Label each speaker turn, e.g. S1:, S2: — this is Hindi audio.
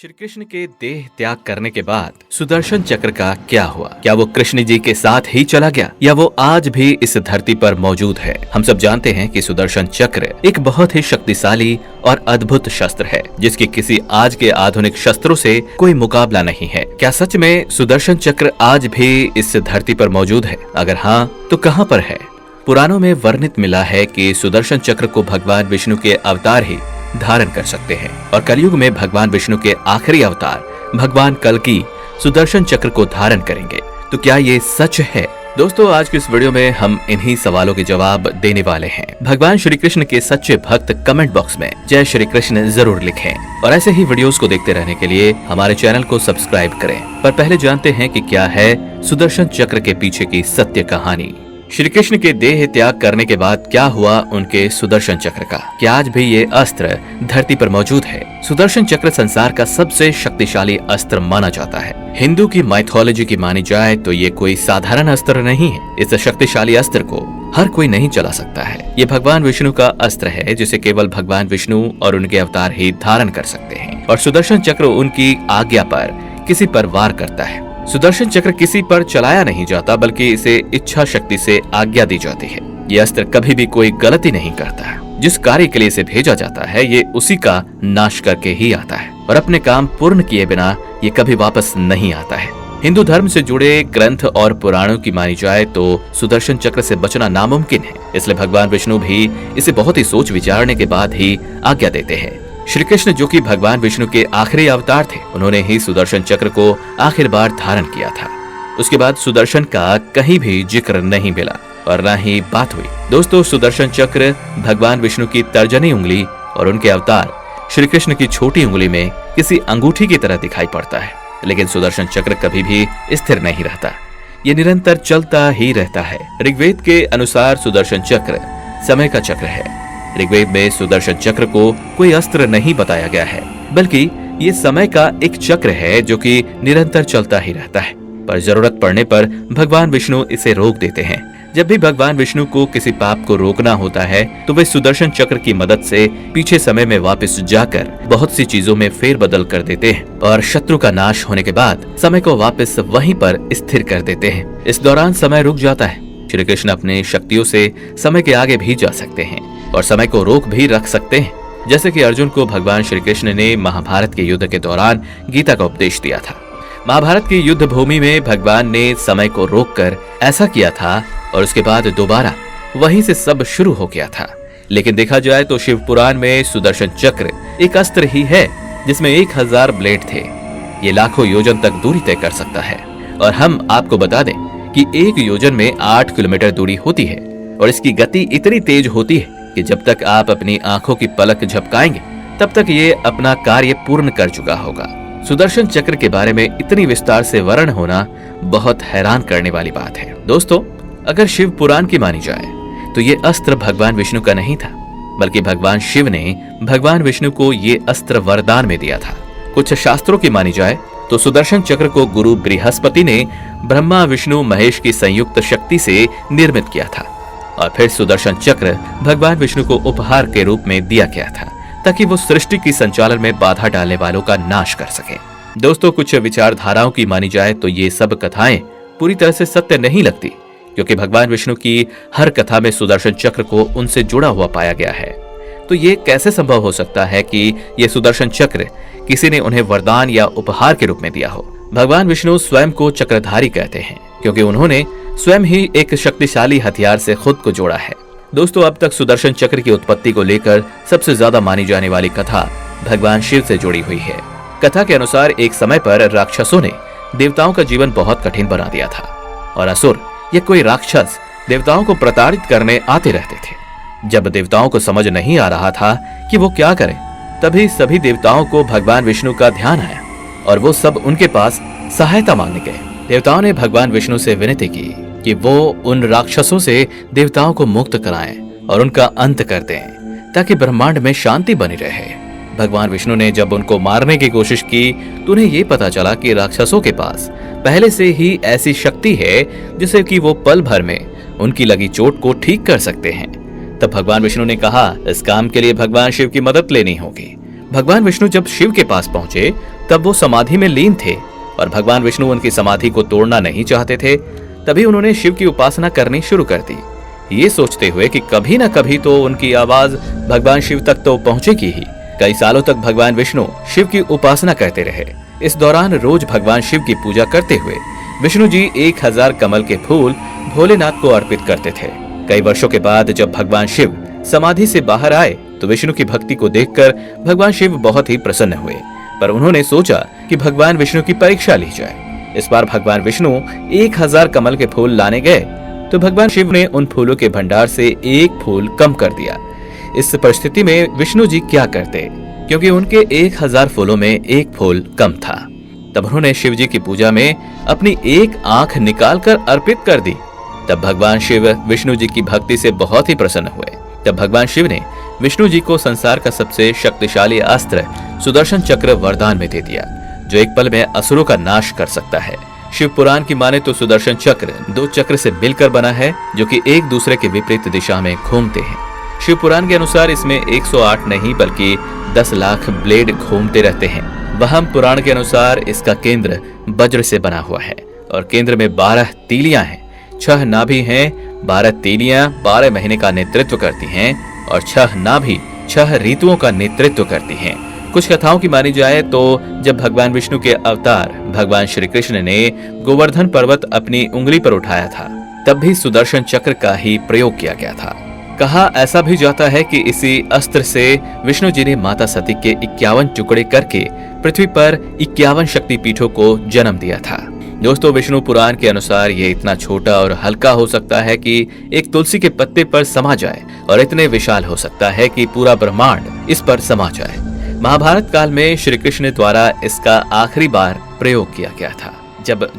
S1: श्री कृष्ण के देह त्याग करने के बाद सुदर्शन चक्र का क्या हुआ? क्या वो कृष्ण जी के साथ ही चला गया या वो आज भी इस धरती पर मौजूद है? हम सब जानते हैं कि सुदर्शन चक्र एक बहुत ही शक्तिशाली और अद्भुत शस्त्र है जिसकी किसी आज के आधुनिक शस्त्रों से कोई मुकाबला नहीं है। क्या सच में सुदर्शन चक्र आज भी इस धरती पर मौजूद है? अगर हाँ तो कहाँ पर है? पुराणों में वर्णित मिला है कि सुदर्शन चक्र को भगवान विष्णु के अवतार ही धारण कर सकते हैं और कलयुग में भगवान विष्णु के आखिरी अवतार भगवान कल्कि सुदर्शन चक्र को धारण करेंगे। तो क्या ये सच है? दोस्तों, आज की इस वीडियो में हम इन्हीं सवालों के जवाब देने वाले हैं। भगवान श्री कृष्ण के सच्चे भक्त कमेंट बॉक्स में जय श्री कृष्ण जरूर लिखें और ऐसे ही वीडियोस को देखते रहने के लिए हमारे चैनल को सब्सक्राइब करें। पर पहले जानते हैं कि क्या है सुदर्शन चक्र के पीछे की सत्य कहानी। श्री कृष्ण के देह त्याग करने के बाद क्या हुआ उनके सुदर्शन चक्र का? क्या आज भी ये अस्त्र धरती पर मौजूद है? सुदर्शन चक्र संसार का सबसे शक्तिशाली अस्त्र माना जाता है। हिंदू की माइथोलॉजी की मानी जाए तो ये कोई साधारण अस्त्र नहीं है। इस शक्तिशाली अस्त्र को हर कोई नहीं चला सकता है। ये भगवान विष्णु का अस्त्र है जिसे केवल भगवान विष्णु और उनके अवतार ही धारण कर सकते हैं और सुदर्शन चक्र उनकी आज्ञा पर किसी पर वार करता है। सुदर्शन चक्र किसी पर चलाया नहीं जाता बल्कि इसे इच्छा शक्ति से आज्ञा दी जाती है। ये अस्त्र कभी भी कोई गलती नहीं करता है। जिस कार्य के लिए इसे भेजा जाता है ये उसी का नाश करके ही आता है और अपने काम पूर्ण किए बिना ये कभी वापस नहीं आता है। हिंदू धर्म से जुड़े ग्रंथ और पुराणों की मानी जाए तो सुदर्शन चक्र से बचना नामुमकिन है। इसलिए भगवान विष्णु भी इसे बहुत ही सोच विचारने के बाद ही आज्ञा देते हैं। श्री कृष्ण जो कि भगवान विष्णु के आखिरी अवतार थे, उन्होंने ही सुदर्शन चक्र को आखिर बार धारण किया था। उसके बाद सुदर्शन का कहीं भी जिक्र नहीं मिला और न ही बात हुई। दोस्तों, सुदर्शन चक्र भगवान विष्णु की तर्जनी उंगली और उनके अवतार श्री कृष्ण की छोटी उंगली में किसी अंगूठी की तरह दिखाई पड़ता है। लेकिन सुदर्शन चक्र कभी भी स्थिर नहीं रहता, ये निरंतर चलता ही रहता है। ऋग्वेद के अनुसार सुदर्शन चक्र समय का चक्र है। ऋग्वेद में सुदर्शन चक्र को कोई अस्त्र नहीं बताया गया है बल्कि ये समय का एक चक्र है जो कि निरंतर चलता ही रहता है। पर जरूरत पड़ने पर भगवान विष्णु इसे रोक देते हैं। जब भी भगवान विष्णु को किसी पाप को रोकना होता है तो वे सुदर्शन चक्र की मदद से पीछे समय में वापस जाकर बहुत सी चीजों में फेरबदल कर देते हैं और शत्रु का नाश होने के बाद समय को वापस वहीं पर स्थिर कर देते हैं। इस दौरान समय रुक जाता है। श्री कृष्ण अपनी शक्तियों से समय के आगे भी जा सकते हैं और समय को रोक भी रख सकते हैं, जैसे कि अर्जुन को भगवान श्री कृष्ण ने महाभारत के युद्ध के दौरान गीता का उपदेश दिया था। महाभारत की युद्ध भूमि में भगवान ने समय को रोककर ऐसा किया था और उसके बाद दोबारा वहीं से सब शुरू हो गया था। लेकिन देखा जाए तो शिव पुराण में सुदर्शन चक्र एक अस्त्र ही है जिसमें 1000 ब्लेड थे। ये लाखों योजन तक दूरी तय कर सकता है और हम आपको बता दें कि एक योजन में 8 किलोमीटर दूरी होती है और इसकी गति इतनी तेज होती है कि जब तक आप अपनी आंखों की पलक झपकाएंगे तब तक ये अपना कार्य पूर्ण कर चुका होगा। सुदर्शन चक्र के बारे में इतनी विस्तार से वर्णन होना बहुत हैरान करने वाली बात है। दोस्तों, अगर शिव पुराण की मानी जाए तो ये अस्त्र भगवान विष्णु का नहीं था बल्कि भगवान शिव ने भगवान विष्णु को ये अस्त्र वरदान में दिया था। कुछ शास्त्रों की मानी जाए तो सुदर्शन चक्र को गुरु बृहस्पति ने ब्रह्मा विष्णु महेश की संयुक्त शक्ति से निर्मित किया था और फिर सुदर्शन चक्र भगवान विष्णु को उपहार के रूप में दिया गया था ताकि वो सृष्टि की संचालन में बाधा डालने वालों का नाश कर सके। दोस्तों, कुछ विचारधाराओं की मानी जाए तो ये सब कथाएं पूरी तरह से सत्य नहीं लगती क्योंकि भगवान विष्णु की हर कथा में सुदर्शन चक्र को उनसे जुड़ा हुआ पाया गया है। तो ये कैसे संभव हो सकता है कि ये सुदर्शन चक्र किसी ने उन्हें वरदान या उपहार के रूप में दिया हो? भगवान विष्णु स्वयं को चक्रधारी कहते हैं क्योंकि उन्होंने स्वयं ही एक शक्तिशाली हथियार से खुद को जोड़ा है। दोस्तों, अब तक सुदर्शन चक्र की उत्पत्ति को लेकर सबसे ज्यादा मानी जाने वाली कथा भगवान शिव से जुड़ी हुई है। कथा के अनुसार एक समय पर राक्षसों ने देवताओं का जीवन बहुत कठिन बना दिया था और असुर या कोई राक्षस देवताओं को प्रताड़ित करने आते रहते थे। जब देवताओं को समझ नहीं आ रहा था कि वो क्या करें, तभी सभी देवताओं को भगवान विष्णु का ध्यान आया और वो सब उनके पास सहायता मांगने गए। देवताओं ने भगवान विष्णु से विनती की कि वो उन राक्षसों से देवताओं को मुक्त कराएं और उनका अंत कर दें ताकि ब्रह्मांड में शांति बनी रहे। भगवान विष्णु ने जब उनको मारने की कोशिश की तो उन्हें ये पता चला कि राक्षसों के पास पहले से ही ऐसी शक्ति है जिससे कि वो पल भर में उनकी लगी चोट को ठीक कर सकते हैं। तब भगवान विष्णु ने कहा, इस काम के लिए भगवान शिव की मदद लेनी होगी। भगवान विष्णु जब शिव के पास पहुंचे तब वो समाधि में लीन थे और भगवान विष्णु उनकी समाधि को तोड़ना नहीं चाहते थे। तभी उन्होंने शिव की उपासना करनी शुरू कर दी, ये सोचते हुए कि कभी न कभी तो उनकी आवाज भगवान शिव तक तो पहुंचेगी ही। कई सालों तक भगवान विष्णु शिव की उपासना करते रहे। इस दौरान रोज भगवान शिव की पूजा करते हुए विष्णु जी 1000 कमल के फूल भोलेनाथ को अर्पित करते थे। कई वर्षों के बाद जब भगवान शिव समाधि से बाहर आए तो विष्णु की भक्ति को देखकर भगवान शिव बहुत ही प्रसन्न हुए, पर उन्होंने सोचा कि भगवान विष्णु की परीक्षा ली जाए। इस बार भगवान विष्णु 1000 कमल के फूल लाने गए तो भगवान शिव ने उन फूलों के भंडार से एक फूल कम कर दिया। इस परिस्थिति में विष्णु जी क्या करते, क्योंकि उनके 1000 फूलों में एक फूल कम था। तब उन्होंने शिव जी की पूजा में अपनी एक आंख निकालकर अर्पित कर दी। तब भगवान शिव विष्णु जी की भक्ति से बहुत ही प्रसन्न हुए। तब भगवान शिव ने विष्णु जी को संसार का सबसे शक्तिशाली अस्त्र सुदर्शन चक्र वरदान में दे दिया, जो एक पल में असुरों का नाश कर सकता है। शिव पुराण की माने तो सुदर्शन चक्र 2 चक्र से मिलकर बना है, जो कि एक दूसरे के विपरीत दिशा में घूमते हैं। शिव पुराण के अनुसार इसमें 108 नहीं बल्कि 10 लाख ब्लेड घूमते रहते हैं। वहम पुराण के अनुसार इसका केंद्र वज्र से बना हुआ है और केंद्र में 12 तीलियां हैं। 6 नाभि हैं। 12 तीलियां 12 महीने का नेतृत्व करती हैं और 6 नाभि 6 ऋतुओं का नेतृत्व करती हैं। कुछ कथाओं की मानी जाए तो जब भगवान विष्णु के अवतार भगवान श्री कृष्ण ने गोवर्धन पर्वत अपनी उंगली पर उठाया था, तब भी सुदर्शन चक्र का ही प्रयोग किया गया था। कहा ऐसा भी जाता है कि इसी अस्त्र से विष्णु जी ने माता सती के 51 टुकड़े करके पृथ्वी पर 51 शक्तिपीठों को जन्म दिया था। दोस्तों, विष्णु पुराण के अनुसार ये इतना छोटा और हल्का हो सकता है कि एक तुलसी के पत्ते पर समा जाए और इतने विशाल हो सकता है कि पूरा ब्रह्मांड इस पर समा जाए। महाभारत काल में श्री कृष्ण द्वारा इसका आखिरी बार प्रयोग किया गया था, जब